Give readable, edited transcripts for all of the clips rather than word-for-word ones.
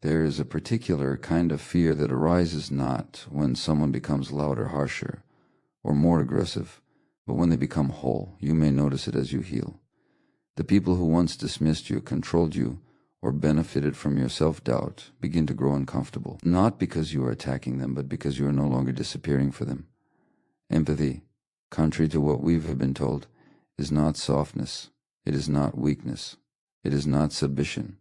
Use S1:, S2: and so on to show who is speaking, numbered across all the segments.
S1: There is a particular kind of fear that arises not when someone becomes louder, harsher, or more aggressive, but when they become whole. You may notice it as you heal. The people who once dismissed you, controlled you, or benefited from your self-doubt begin to grow uncomfortable, not because you are attacking them, but because you are no longer disappearing for them. Empathy, contrary to what we have been told, is not softness. It is not weakness. It is not submission.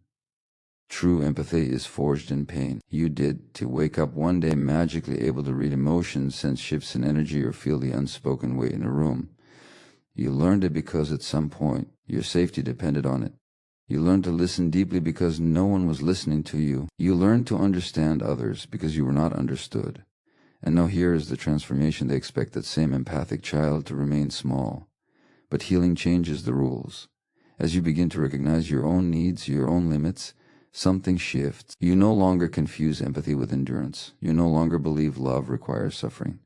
S1: True empathy is forged in pain. You did to wake up one day magically able to read emotions, sense shifts in energy, or feel the unspoken weight in a room. You learned it because at some point your safety depended on it. You learned to listen deeply because no one was listening to you. You learned to understand others because you were not understood. And now here is the transformation. They expect that same empathic child to remain small. But healing changes the rules. As you begin to recognize your own needs, your own limits, something shifts. You no longer confuse empathy with endurance. You no longer believe love requires suffering.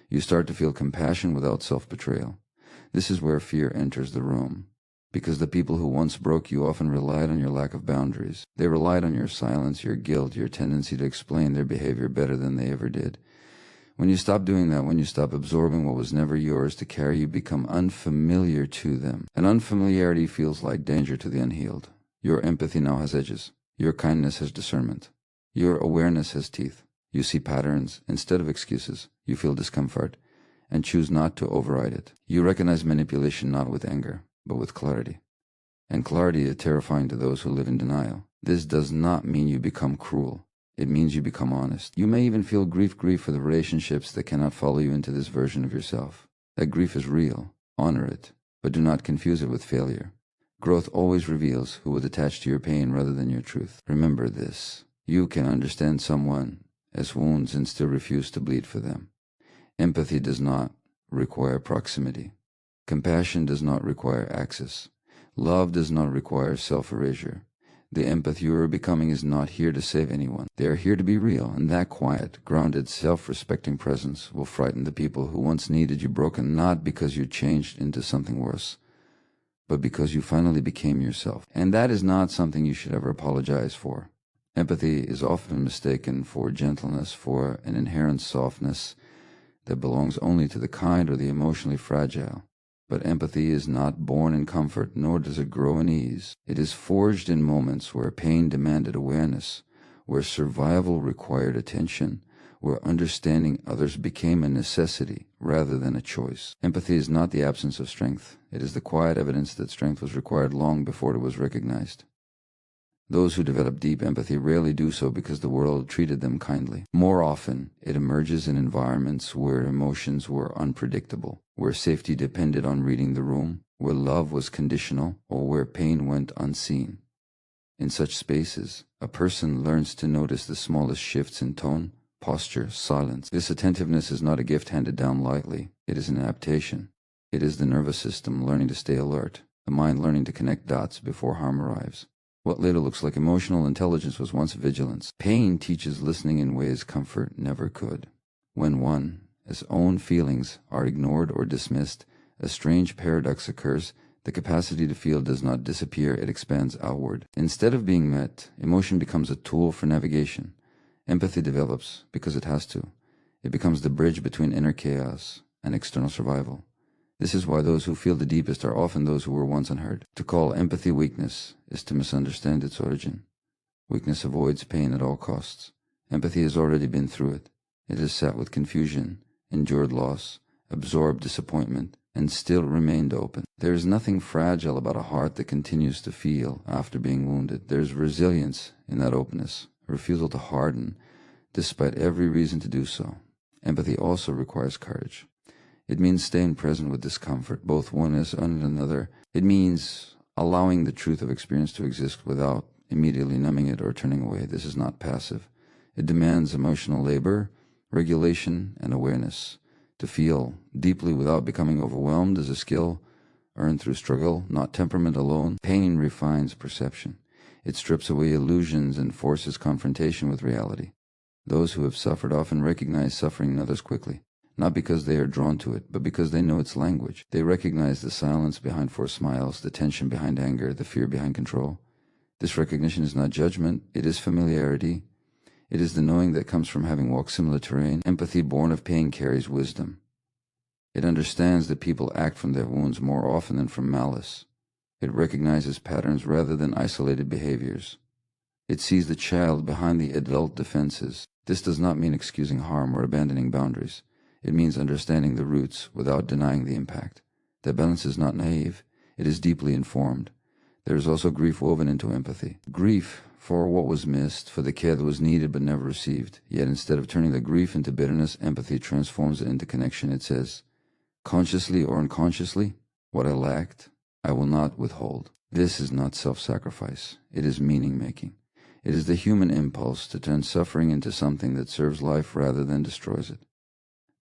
S1: You start to feel compassion without self-betrayal. This is where fear enters the room, because the people who once broke you often relied on your lack of boundaries. They relied on your silence, your guilt, your tendency to explain their behavior better than they ever did. When you stop doing that, when you stop absorbing what was never yours to carry, you become unfamiliar to them. And unfamiliarity feels like danger to the unhealed. Your empathy now has edges. Your kindness has discernment. Your awareness has teeth. You see patterns instead of excuses. You feel discomfort and choose not to override it. You recognize manipulation not with anger, but with clarity. And clarity is terrifying to those who live in denial. This does not mean you become cruel. It means you become honest. You may even feel grief for the relationships that cannot follow you into this version of yourself. That grief is real. Honor it, but do not confuse it with failure. Growth always reveals who was attached to your pain rather than your truth. Remember this. You can understand someone as wounds and still refuse to bleed for them. Empathy does not require proximity. Compassion does not require access. Love does not require self-erasure. The empath you are becoming is not here to save anyone. They are here to be real, and that quiet, grounded, self-respecting presence will frighten the people who once needed you broken, not because you changed into something worse, but because you finally became yourself. And that is not something you should ever apologize for. Empathy is often mistaken for gentleness, for an inherent softness that belongs only to the kind or the emotionally fragile. But empathy is not born in comfort, nor does it grow in ease. It is forged in moments where pain demanded awareness, where survival required attention, where understanding others became a necessity rather than a choice. Empathy is not the absence of strength. It is the quiet evidence that strength was required long before it was recognized. Those who develop deep empathy rarely do so because the world treated them kindly. More often, it emerges in environments where emotions were unpredictable, where safety depended on reading the room, where love was conditional, or where pain went unseen. In such spaces, a person learns to notice the smallest shifts in tone, posture, silence. This attentiveness is not a gift handed down lightly. It is an adaptation. It is the nervous system learning to stay alert, the mind learning to connect dots before harm arrives. What later looks like emotional intelligence was once vigilance. Pain teaches listening in ways comfort never could. When one's own feelings are ignored or dismissed, a strange paradox occurs. The capacity to feel does not disappear, it expands outward. Instead of being met, emotion becomes a tool for navigation. Empathy develops because it has to. It becomes the bridge between inner chaos and external survival. This is why those who feel the deepest are often those who were once unheard. To call empathy weakness is to misunderstand its origin. Weakness avoids pain at all costs. Empathy has already been through it. It has sat with confusion, endured loss, absorbed disappointment, and still remained open. There is nothing fragile about a heart that continues to feel after being wounded. There is resilience in that openness, a refusal to harden, despite every reason to do so. Empathy also requires courage. It means staying present with discomfort, both one and another. It means allowing the truth of experience to exist without immediately numbing it or turning away. This is not passive. It demands emotional labor, regulation, and awareness. To feel deeply without becoming overwhelmed is a skill earned through struggle, not temperament alone. Pain refines perception. It strips away illusions and forces confrontation with reality. Those who have suffered often recognize suffering in others quickly. Not because they are drawn to it, but because they know its language. They recognize the silence behind forced smiles, the tension behind anger, the fear behind control. This recognition is not judgment, it is familiarity. It is the knowing that comes from having walked similar terrain. Empathy born of pain carries wisdom. It understands that people act from their wounds more often than from malice. It recognizes patterns rather than isolated behaviors. It sees the child behind the adult defenses. This does not mean excusing harm or abandoning boundaries. It means understanding the roots without denying the impact. That balance is not naive. It is deeply informed. There is also grief woven into empathy. Grief for what was missed, for the care that was needed but never received. Yet instead of turning the grief into bitterness, empathy transforms it into connection. It says, consciously or unconsciously, what I lacked, I will not withhold. This is not self-sacrifice. It is meaning-making. It is the human impulse to turn suffering into something that serves life rather than destroys it.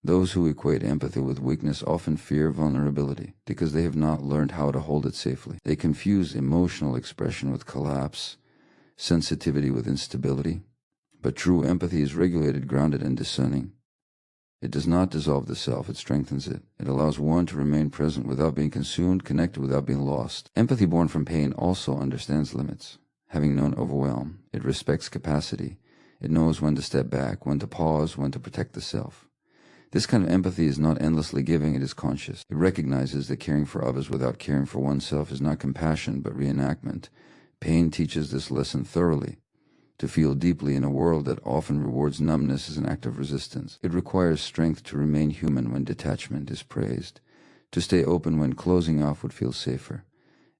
S1: Those who equate empathy with weakness often fear vulnerability because they have not learned how to hold it safely. They confuse emotional expression with collapse, sensitivity with instability. But true empathy is regulated, grounded, and discerning. It does not dissolve the self, it strengthens it. It allows one to remain present without being consumed, connected without being lost. Empathy born from pain also understands limits. Having known overwhelm, it respects capacity. It knows when to step back, when to pause, when to protect the self. This kind of empathy is not endlessly giving, it is conscious. It recognizes that caring for others without caring for oneself is not compassion, but reenactment. Pain teaches this lesson thoroughly. To feel deeply in a world that often rewards numbness is an act of resistance. It requires strength to remain human when detachment is praised, to stay open when closing off would feel safer.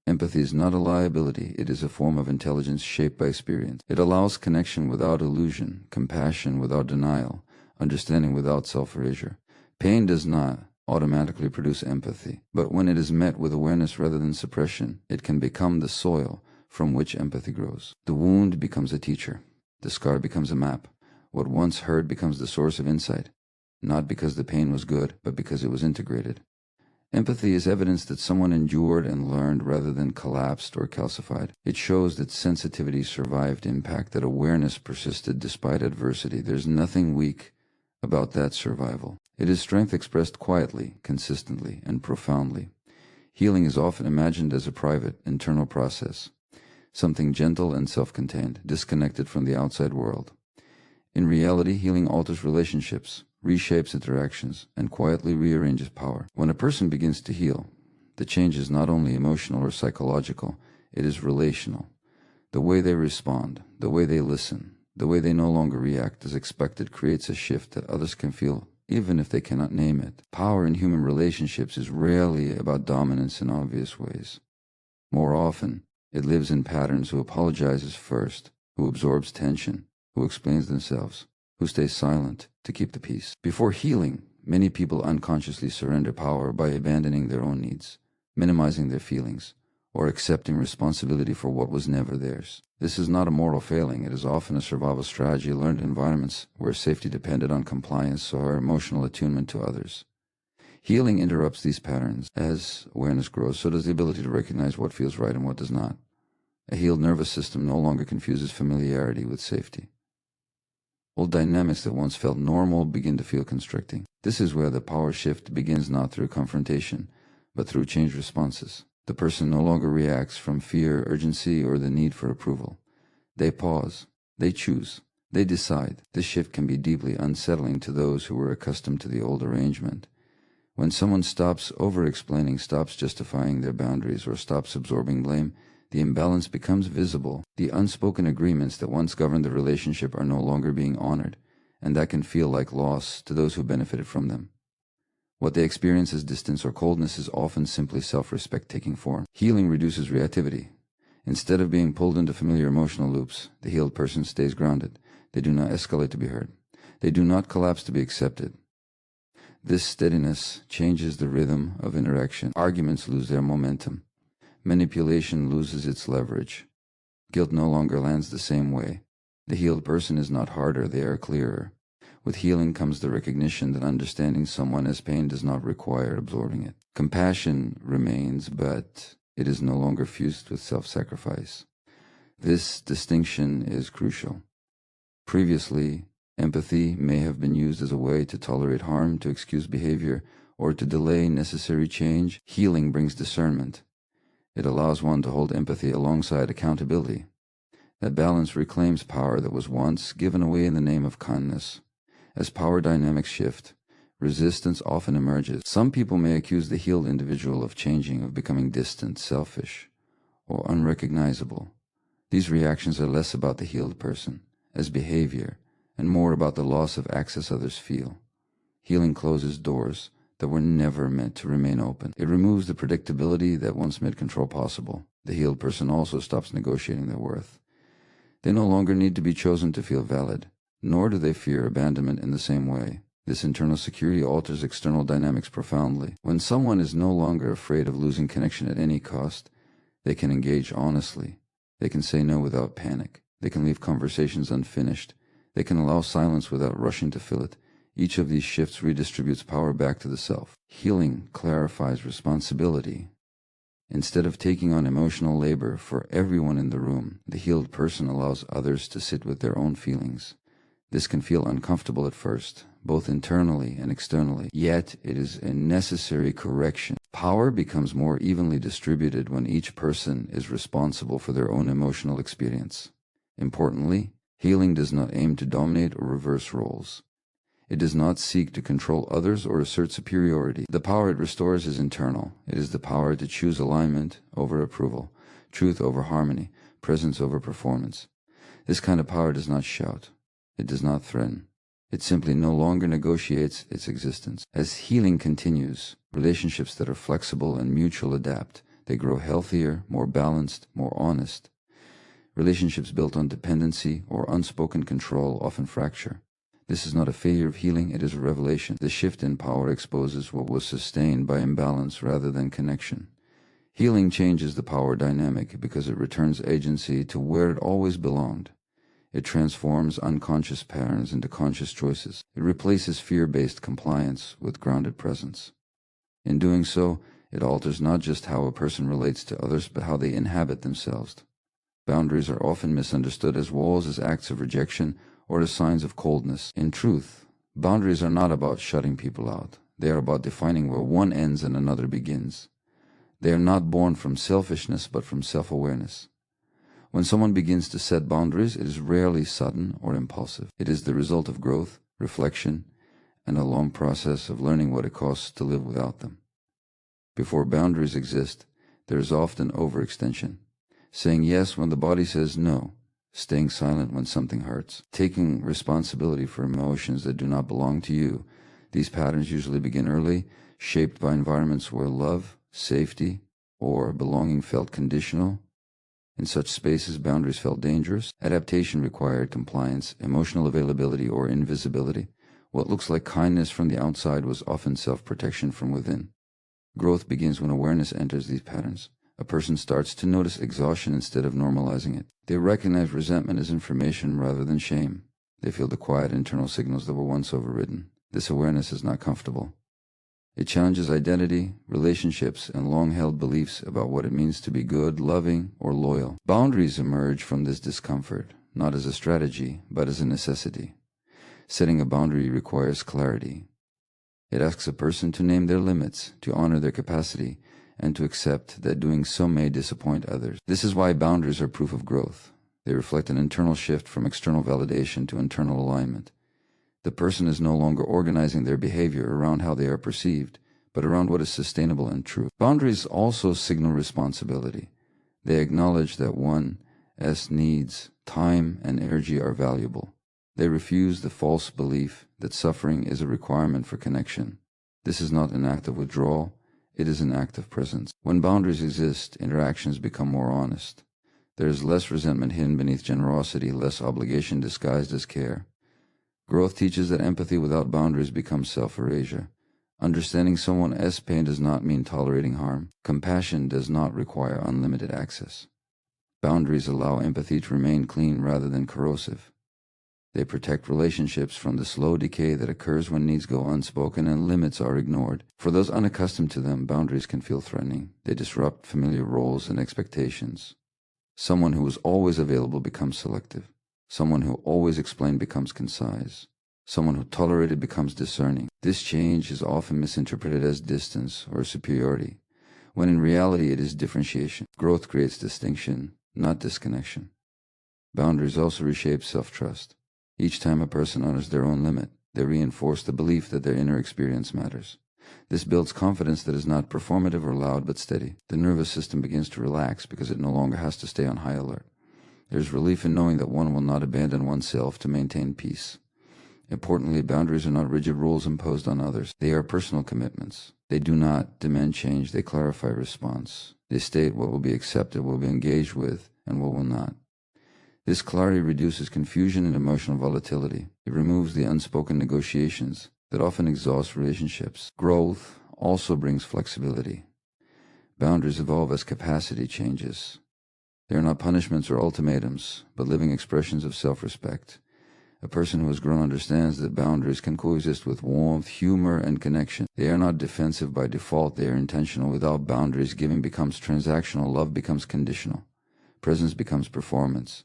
S1: Empathy is not a liability, it is a form of intelligence shaped by experience. It allows connection without illusion, compassion without denial, understanding without self-erasure. Pain does not automatically produce empathy, but when it is met with awareness rather than suppression, it can become the soil from which empathy grows. The wound becomes a teacher. The scar becomes a map. What once hurt becomes the source of insight, not because the pain was good, but because it was integrated. Empathy is evidence that someone endured and learned rather than collapsed or calcified. It shows that sensitivity survived impact, that awareness persisted despite adversity. There's nothing weak about that survival. It is strength expressed quietly, consistently, and profoundly. Healing is often imagined as a private, internal process, something gentle and self-contained, disconnected from the outside world. In reality, healing alters relationships, reshapes interactions, and quietly rearranges power. When a person begins to heal, the change is not only emotional or psychological, it is relational. The way they respond, the way they listen, the way they no longer react as expected creates a shift that others can feel, even if they cannot name it. Power in human relationships is rarely about dominance in obvious ways. More often, it lives in patterns: who apologizes first, who absorbs tension, who explains themselves, who stays silent to keep the peace. Before healing, many people unconsciously surrender power by abandoning their own needs, minimizing their feelings, or accepting responsibility for what was never theirs. This is not a moral failing. It is often a survival strategy learned in environments where safety depended on compliance or emotional attunement to others. Healing interrupts these patterns. As awareness grows, so does the ability to recognize what feels right and what does not. A healed nervous system no longer confuses familiarity with safety. Old dynamics that once felt normal begin to feel constricting. This is where the power shift begins, not through confrontation, but through changed responses. The person no longer reacts from fear, urgency, or the need for approval. They pause. They choose. They decide. This shift can be deeply unsettling to those who were accustomed to the old arrangement. When someone stops over-explaining, stops justifying their boundaries, or stops absorbing blame, the imbalance becomes visible. The unspoken agreements that once governed the relationship are no longer being honored, and that can feel like loss to those who benefited from them. What they experience as distance or coldness is often simply self-respect taking form. Healing reduces reactivity. Instead of being pulled into familiar emotional loops, the healed person stays grounded. They do not escalate to be heard. They do not collapse to be accepted. This steadiness changes the rhythm of interaction. Arguments lose their momentum. Manipulation loses its leverage. Guilt no longer lands the same way. The healed person is not harder, they are clearer. With healing comes the recognition that understanding someone as pain does not require absorbing it. Compassion remains, but it is no longer fused with self-sacrifice. This distinction is crucial. Previously, empathy may have been used as a way to tolerate harm, to excuse behavior, or to delay necessary change. Healing brings discernment. It allows one to hold empathy alongside accountability, That balance reclaims power that was once given away in the name of kindness. As power dynamics shift, resistance often emerges. Some people may accuse the healed individual of changing, of becoming distant, selfish, or unrecognizable. These reactions are less about the healed person as behavior and more about the loss of access others feel. Healing closes doors that were never meant to remain open. It removes the predictability that once made control possible. The healed person also stops negotiating their worth. They no longer need to be chosen to feel valid, nor do they fear abandonment in the same way. This internal security alters external dynamics profoundly. When someone is no longer afraid of losing connection at any cost, they can engage honestly. They can say no without panic. They can leave conversations unfinished. They can allow silence without rushing to fill it. Each of these shifts redistributes power back to the self. Healing clarifies responsibility. Instead of taking on emotional labor for everyone in the room, the healed person allows others to sit with their own feelings. This can feel uncomfortable at first, both internally and externally, yet it is a necessary correction. Power becomes more evenly distributed when each person is responsible for their own emotional experience. Importantly, healing does not aim to dominate or reverse roles. It does not seek to control others or assert superiority. The power it restores is internal. It is the power to choose alignment over approval, truth over harmony, presence over performance. This kind of power does not shout. It does not threaten. It simply no longer negotiates its existence. As healing continues, relationships that are flexible and mutual adapt. They grow healthier, more balanced, more honest. Relationships built on dependency or unspoken control often fracture. This is not a failure of healing, it is a revelation. The shift in power exposes what was sustained by imbalance rather than connection. Healing changes the power dynamic because it returns agency to where it always belonged. It transforms unconscious patterns into conscious choices. It replaces fear-based compliance with grounded presence. In doing so, it alters not just how a person relates to others, but how they inhabit themselves. Boundaries are often misunderstood as walls, as acts of rejection, or as signs of coldness. In truth, boundaries are not about shutting people out. They are about defining where one ends and another begins. They are not born from selfishness, but from self-awareness. When someone begins to set boundaries, it is rarely sudden or impulsive. It is the result of growth, reflection, and a long process of learning what it costs to live without them. Before boundaries exist, there is often overextension. Saying yes when the body says no, staying silent when something hurts, taking responsibility for emotions that do not belong to you. These patterns usually begin early, shaped by environments where love, safety, or belonging felt conditional. In such spaces, boundaries felt dangerous. Adaptation required compliance, emotional availability, or invisibility. What looks like kindness from the outside was often self-protection from within. Growth begins when awareness enters these patterns. A person starts to notice exhaustion instead of normalizing it. They recognize resentment as information rather than shame. They feel the quiet internal signals that were once overridden. This awareness is not comfortable. It challenges identity, relationships, and long-held beliefs about what it means to be good, loving, or loyal. Boundaries emerge from this discomfort, not as a strategy, but as a necessity. Setting a boundary requires clarity. It asks a person to name their limits, to honor their capacity, and to accept that doing so may disappoint others. This is why boundaries are proof of growth. They reflect an internal shift from external validation to internal alignment. The person is no longer organizing their behavior around how they are perceived, but around what is sustainable and true. Boundaries also signal responsibility. They acknowledge that one's needs, time, and energy are valuable. They refuse the false belief that suffering is a requirement for connection. This is not an act of withdrawal. It is an act of presence. When boundaries exist, interactions become more honest. There is less resentment hidden beneath generosity, less obligation disguised as care. Growth teaches that empathy without boundaries becomes self-erasure. Understanding someone's pain does not mean tolerating harm. Compassion does not require unlimited access. Boundaries allow empathy to remain clean rather than corrosive. They protect relationships from the slow decay that occurs when needs go unspoken and limits are ignored. For those unaccustomed to them, boundaries can feel threatening. They disrupt familiar roles and expectations. Someone who is always available becomes selective. Someone who always explained becomes concise. Someone who tolerated becomes discerning. This change is often misinterpreted as distance or superiority, when in reality it is differentiation. Growth creates distinction, not disconnection. Boundaries also reshape self-trust. Each time a person honors their own limit, they reinforce the belief that their inner experience matters. This builds confidence that is not performative or loud but steady. The nervous system begins to relax because it no longer has to stay on high alert. There is relief in knowing that one will not abandon oneself to maintain peace. Importantly, boundaries are not rigid rules imposed on others. They are personal commitments. They do not demand change, they clarify response. They state what will be accepted, what will be engaged with, and what will not. This clarity reduces confusion and emotional volatility. It removes the unspoken negotiations that often exhaust relationships. Growth also brings flexibility. Boundaries evolve as capacity changes. They are not punishments or ultimatums, but living expressions of self-respect. A person who has grown understands that boundaries can coexist with warmth, humor, and connection. They are not defensive by default, they are intentional. Without boundaries, giving becomes transactional, love becomes conditional, presence becomes performance.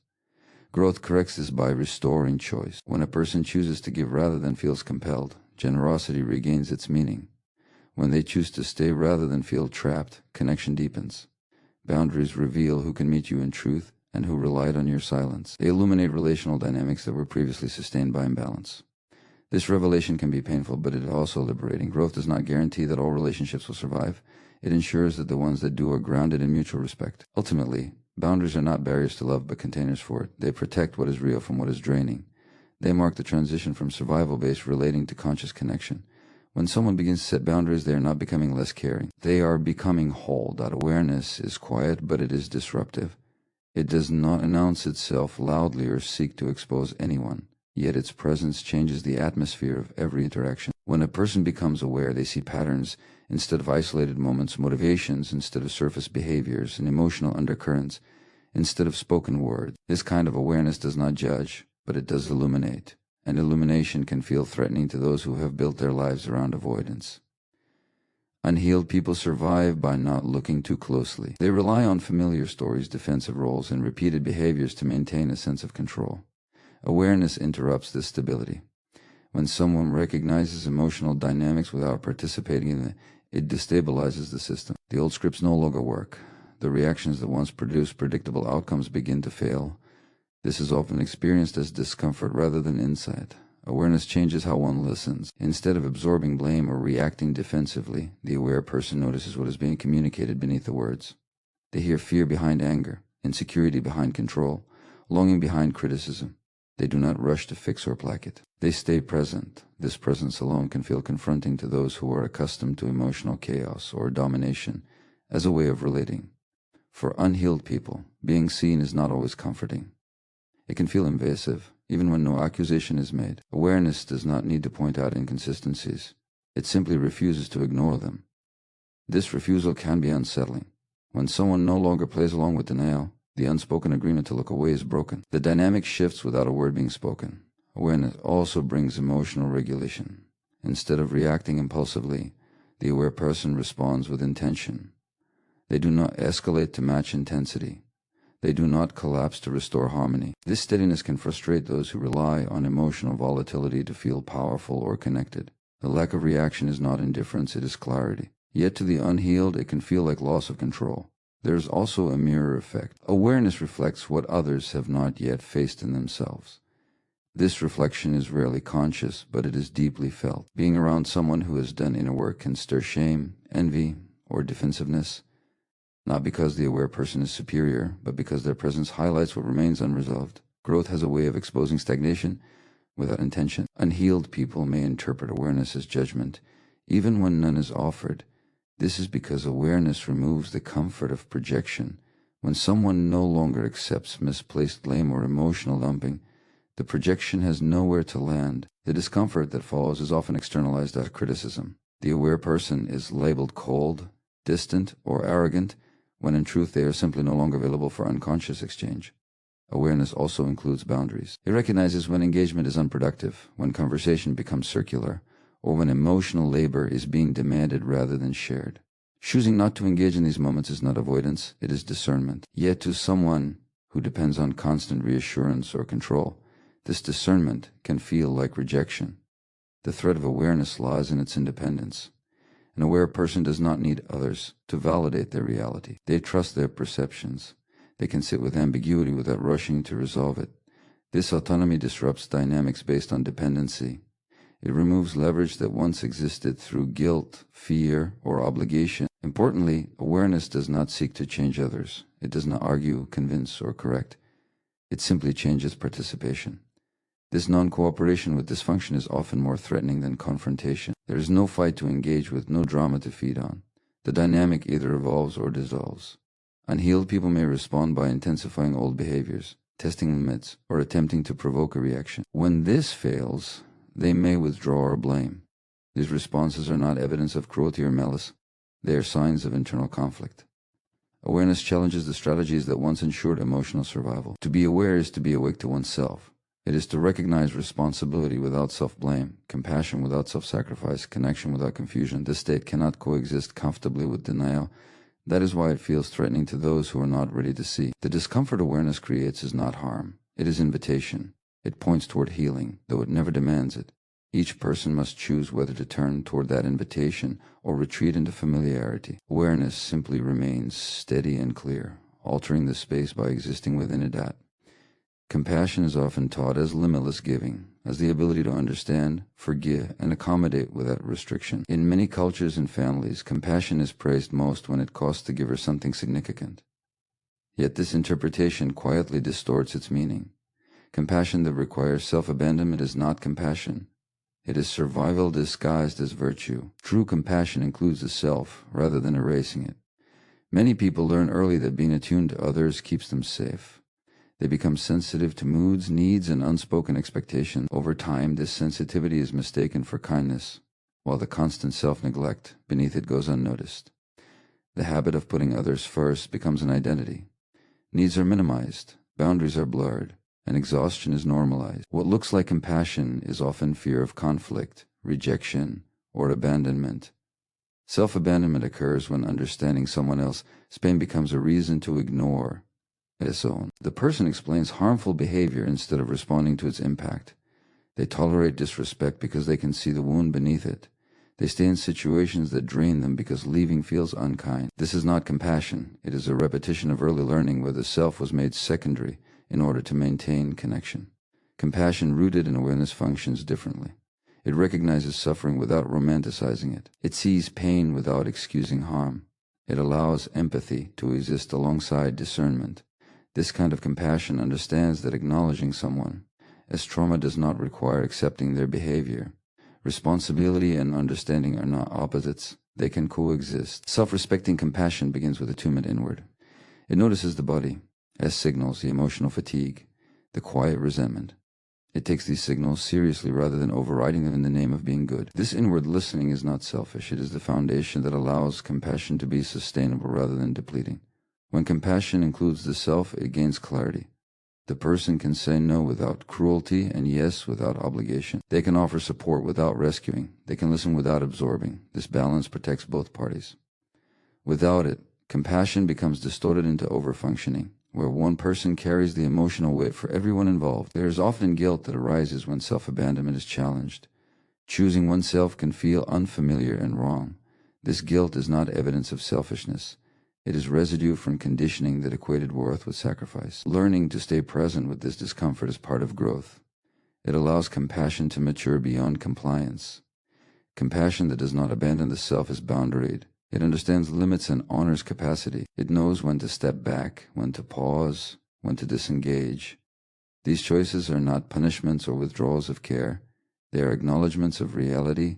S1: Growth corrects this by restoring choice. When a person chooses to give rather than feels compelled, generosity regains its meaning. When they choose to stay rather than feel trapped, connection deepens. Boundaries reveal who can meet you in truth and who relied on your silence. They illuminate relational dynamics that were previously sustained by imbalance. This revelation can be painful, but it is also liberating. Growth does not guarantee that all relationships will survive. It ensures that the ones that do are grounded in mutual respect. Ultimately, boundaries are not barriers to love, but containers for it. They protect what is real from what is draining. They mark the transition from survival-based relating to conscious connection. When someone begins to set boundaries, they are not becoming less caring. They are becoming whole. That awareness is quiet, but it is disruptive. It does not announce itself loudly or seek to expose anyone, yet its presence changes the atmosphere of every interaction. When a person becomes aware, they see patterns instead of isolated moments, motivations instead of surface behaviors, and emotional undercurrents instead of spoken words. This kind of awareness does not judge, but it does illuminate, and illumination can feel threatening to those who have built their lives around avoidance. Unhealed people survive by not looking too closely. They rely on familiar stories, defensive roles, and repeated behaviors to maintain a sense of control. Awareness interrupts this stability. When someone recognizes emotional dynamics without participating in it destabilizes the system. The old scripts no longer work. The reactions that once produced predictable outcomes begin to fail. This is often experienced as discomfort rather than insight. Awareness changes how one listens. Instead of absorbing blame or reacting defensively, the aware person notices what is being communicated beneath the words. They hear fear behind anger, insecurity behind control, longing behind criticism. They do not rush to fix or plaque it. They stay present. This presence alone can feel confronting to those who are accustomed to emotional chaos or domination as a way of relating. For unhealed people, being seen is not always comforting. It can feel invasive, even when no accusation is made. Awareness does not need to point out inconsistencies. It simply refuses to ignore them. This refusal can be unsettling. When someone no longer plays along with denial, the unspoken agreement to look away is broken. The dynamic shifts without a word being spoken. Awareness also brings emotional regulation. Instead of reacting impulsively, the aware person responds with intention. They do not escalate to match intensity. They do not collapse to restore harmony. This steadiness can frustrate those who rely on emotional volatility to feel powerful or connected. The lack of reaction is not indifference, it is clarity. Yet to the unhealed, it can feel like loss of control. There is also a mirror effect. Awareness reflects what others have not yet faced in themselves. This reflection is rarely conscious, but it is deeply felt. Being around someone who has done inner work can stir shame, envy, or defensiveness, not because the aware person is superior, but because their presence highlights what remains unresolved. Growth has a way of exposing stagnation without intention. Unhealed people may interpret awareness as judgment, even when none is offered. This is because awareness removes the comfort of projection. When someone no longer accepts misplaced blame or emotional dumping, the projection has nowhere to land. The discomfort that follows is often externalized as criticism. The aware person is labeled cold, distant, or arrogant, when in truth they are simply no longer available for unconscious exchange. Awareness also includes boundaries. It recognizes when engagement is unproductive, when conversation becomes circular, or when emotional labor is being demanded rather than shared. Choosing not to engage in these moments is not avoidance, it is discernment. Yet to someone who depends on constant reassurance or control, this discernment can feel like rejection. The thread of awareness lies in its independence. An aware person does not need others to validate their reality. They trust their perceptions. They can sit with ambiguity without rushing to resolve it. This autonomy disrupts dynamics based on dependency. It removes leverage that once existed through guilt, fear, or obligation. Importantly, awareness does not seek to change others. It does not argue, convince, or correct. It simply changes participation. This non-cooperation with dysfunction is often more threatening than confrontation. There is no fight to engage with, no drama to feed on. The dynamic either evolves or dissolves. Unhealed people may respond by intensifying old behaviors, testing limits, or attempting to provoke a reaction. When this fails, they may withdraw or blame. These responses are not evidence of cruelty or malice. They are signs of internal conflict. Awareness challenges the strategies that once ensured emotional survival. To be aware is to be awake to oneself. It is to recognize responsibility without self-blame, compassion without self-sacrifice, connection without confusion. This state cannot coexist comfortably with denial. That is why it feels threatening to those who are not ready to see. The discomfort awareness creates is not harm. It is invitation. It points toward healing, though it never demands it. Each person must choose whether to turn toward that invitation or retreat into familiarity. Awareness simply remains steady and clear, altering the space by existing within it at. Compassion is often taught as limitless giving, as the ability to understand, forgive, and accommodate without restriction. In many cultures and families, compassion is praised most when it costs the giver something significant. Yet this interpretation quietly distorts its meaning. Compassion that requires self-abandonment is not compassion. It is survival disguised as virtue. True compassion includes the self, rather than erasing it. Many people learn early that being attuned to others keeps them safe. They become sensitive to moods, needs, and unspoken expectations. Over time, this sensitivity is mistaken for kindness, while the constant self-neglect beneath it goes unnoticed. The habit of putting others first becomes an identity. Needs are minimized, boundaries are blurred, and exhaustion is normalized. What looks like compassion is often fear of conflict, rejection, or abandonment. Self-abandonment occurs when understanding someone else's pain becomes a reason to ignore its own. The person explains harmful behavior instead of responding to its impact. They tolerate disrespect because they can see the wound beneath it. They stay in situations that drain them because leaving feels unkind. This is not compassion. It is a repetition of early learning where the self was made secondary in order to maintain connection. Compassion rooted in awareness functions differently. It recognizes suffering without romanticizing it. It sees pain without excusing harm. It allows empathy to exist alongside discernment. This kind of compassion understands that acknowledging someone as trauma does not require accepting their behavior. Responsibility and understanding are not opposites. They can coexist. Self-respecting compassion begins with attunement inward. It notices the body as signals, the emotional fatigue, the quiet resentment. It takes these signals seriously rather than overriding them in the name of being good. This inward listening is not selfish. It is the foundation that allows compassion to be sustainable rather than depleting. When compassion includes the self, it gains clarity. The person can say no without cruelty and yes without obligation. They can offer support without rescuing. They can listen without absorbing. This balance protects both parties. Without it, compassion becomes distorted into overfunctioning, where one person carries the emotional weight for everyone involved. There is often guilt that arises when self-abandonment is challenged. Choosing oneself can feel unfamiliar and wrong. This guilt is not evidence of selfishness. It is residue from conditioning that equated worth with sacrifice. Learning to stay present with this discomfort is part of growth. It allows compassion to mature beyond compliance. Compassion that does not abandon the self is boundaried. It understands limits and honors capacity. It knows when to step back, when to pause, when to disengage. These choices are not punishments or withdrawals of care. They are acknowledgments of reality.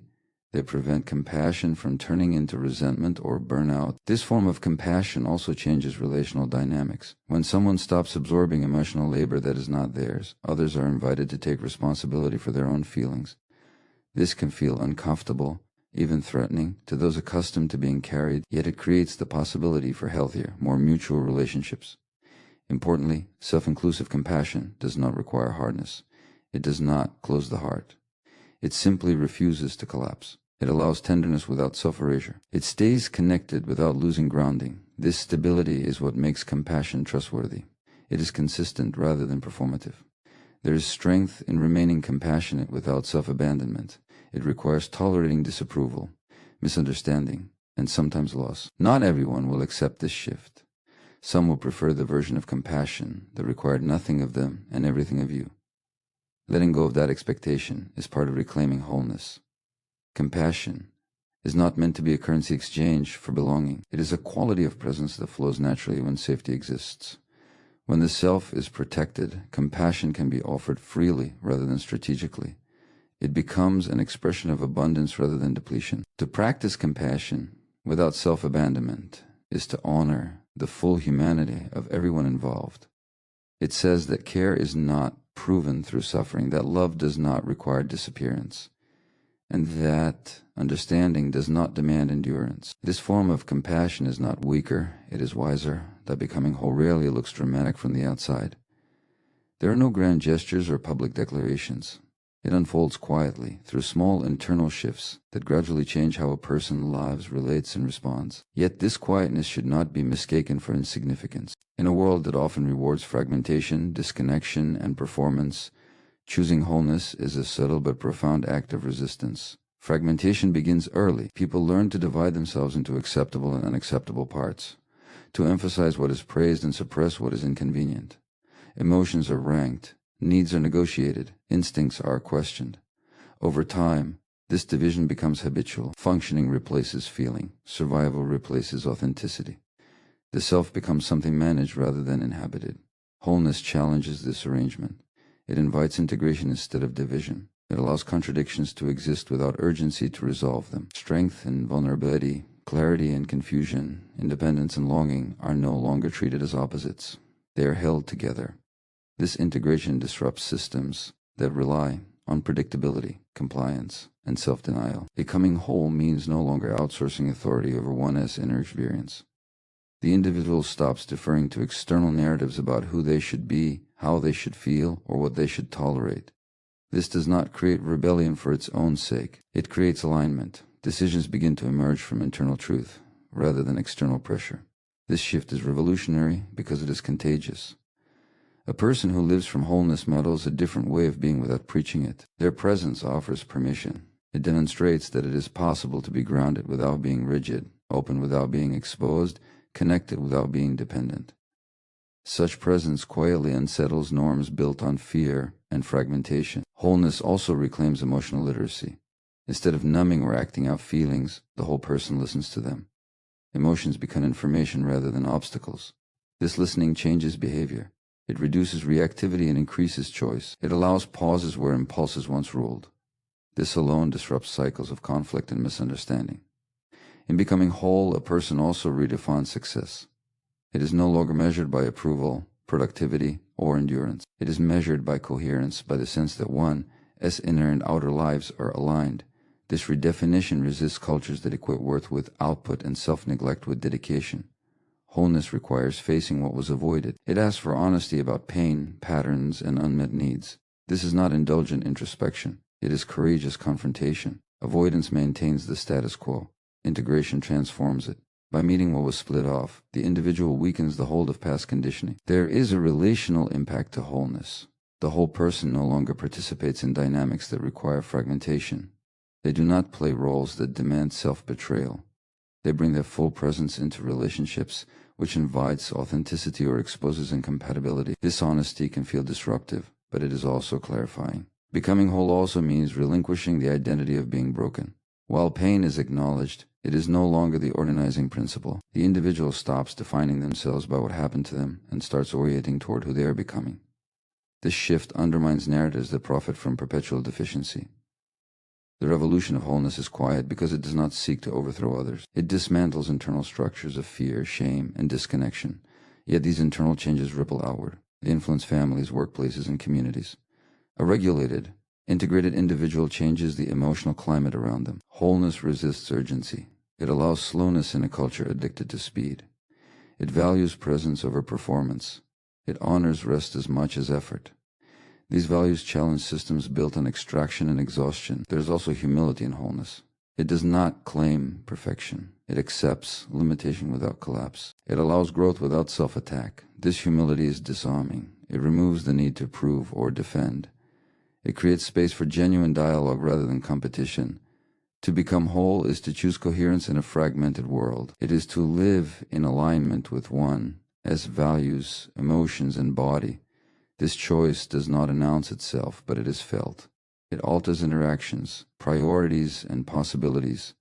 S1: They prevent compassion from turning into resentment or burnout. This form of compassion also changes relational dynamics. When someone stops absorbing emotional labor that is not theirs, others are invited to take responsibility for their own feelings. This can feel uncomfortable, even threatening, to those accustomed to being carried, yet it creates the possibility for healthier, more mutual relationships. Importantly, self-inclusive compassion does not require hardness. It does not close the heart. It simply refuses to collapse. It allows tenderness without self-erasure. It stays connected without losing grounding. This stability is what makes compassion trustworthy. It is consistent rather than performative. There is strength in remaining compassionate without self-abandonment. It requires tolerating disapproval, misunderstanding, and sometimes loss. Not everyone will accept this shift. Some will prefer the version of compassion that required nothing of them and everything of you. Letting go of that expectation is part of reclaiming wholeness. Compassion is not meant to be a currency exchange for belonging. It is a quality of presence that flows naturally when safety exists. When the self is protected, compassion can be offered freely rather than strategically. It becomes an expression of abundance rather than depletion. To practice compassion without self-abandonment is to honor the full humanity of everyone involved. It says that care is not proven through suffering, that love does not require disappearance, and that understanding does not demand endurance. This form of compassion is not weaker, it is wiser, that becoming whole rarely looks dramatic from the outside. There are no grand gestures or public declarations. It unfolds quietly through small internal shifts that gradually change how a person lives, relates, and responds. Yet this quietness should not be mistaken for insignificance. In a world that often rewards fragmentation, disconnection, and performance, choosing wholeness is a subtle but profound act of resistance. Fragmentation begins early. People learn to divide themselves into acceptable and unacceptable parts, to emphasize what is praised and suppress what is inconvenient. Emotions are ranked. Needs are negotiated, instincts are questioned. Over time, this division becomes habitual. Functioning replaces feeling. Survival replaces authenticity. The self becomes something managed rather than inhabited. Wholeness challenges this arrangement. It invites integration instead of division. It allows contradictions to exist without urgency to resolve them. Strength and vulnerability, clarity and confusion, independence and longing are no longer treated as opposites. They are held together. This integration disrupts systems that rely on predictability, compliance, and self-denial. Becoming whole means no longer outsourcing authority over one's inner experience. The individual stops deferring to external narratives about who they should be, how they should feel, or what they should tolerate. This does not create rebellion for its own sake. It creates alignment. Decisions begin to emerge from internal truth, rather than external pressure. This shift is revolutionary because it is contagious. A person who lives from wholeness models a different way of being without preaching it. Their presence offers permission. It demonstrates that it is possible to be grounded without being rigid, open without being exposed, connected without being dependent. Such presence quietly unsettles norms built on fear and fragmentation. Wholeness also reclaims emotional literacy. Instead of numbing or acting out feelings, the whole person listens to them. Emotions become information rather than obstacles. This listening changes behavior. It reduces reactivity and increases choice. It allows pauses where impulses once ruled. This alone disrupts cycles of conflict and misunderstanding. In becoming whole, a person also redefines success. It is no longer measured by approval, productivity, or endurance. It is measured by coherence, by the sense that one's inner and outer lives are aligned. This redefinition resists cultures that equate worth with output and self-neglect with dedication. Wholeness requires facing what was avoided. It asks for honesty about pain, patterns, and unmet needs. This is not indulgent introspection. It is courageous confrontation. Avoidance maintains the status quo. Integration transforms it. By meeting what was split off, the individual weakens the hold of past conditioning. There is a relational impact to wholeness. The whole person no longer participates in dynamics that require fragmentation. They do not play roles that demand self-betrayal. They bring their full presence into relationships, which invites authenticity or exposes incompatibility. This honesty can feel disruptive, but it is also clarifying. Becoming whole also means relinquishing the identity of being broken. While pain is acknowledged, it is no longer the organizing principle. The individual stops defining themselves by what happened to them and starts orienting toward who they are becoming. This shift undermines narratives that profit from perpetual deficiency. The revolution of wholeness is quiet because it does not seek to overthrow others. It dismantles internal structures of fear, shame, and disconnection. Yet these internal changes ripple outward. They influence families, workplaces, and communities. A regulated, integrated individual changes the emotional climate around them. Wholeness resists urgency. It allows slowness in a culture addicted to speed. It values presence over performance. It honors rest as much as effort. These values challenge systems built on extraction and exhaustion. There is also humility in wholeness. It does not claim perfection. It accepts limitation without collapse. It allows growth without self-attack. This humility is disarming. It removes the need to prove or defend. It creates space for genuine dialogue rather than competition. To become whole is to choose coherence in a fragmented world. It is to live in alignment with one as values, emotions, and body. This choice does not announce itself, but it is felt. It alters interactions, priorities, and possibilities.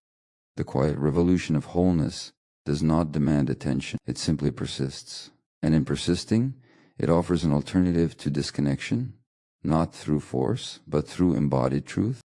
S1: The quiet revolution of wholeness does not demand attention, it simply persists. And in persisting, it offers an alternative to disconnection, not through force, but through embodied truth.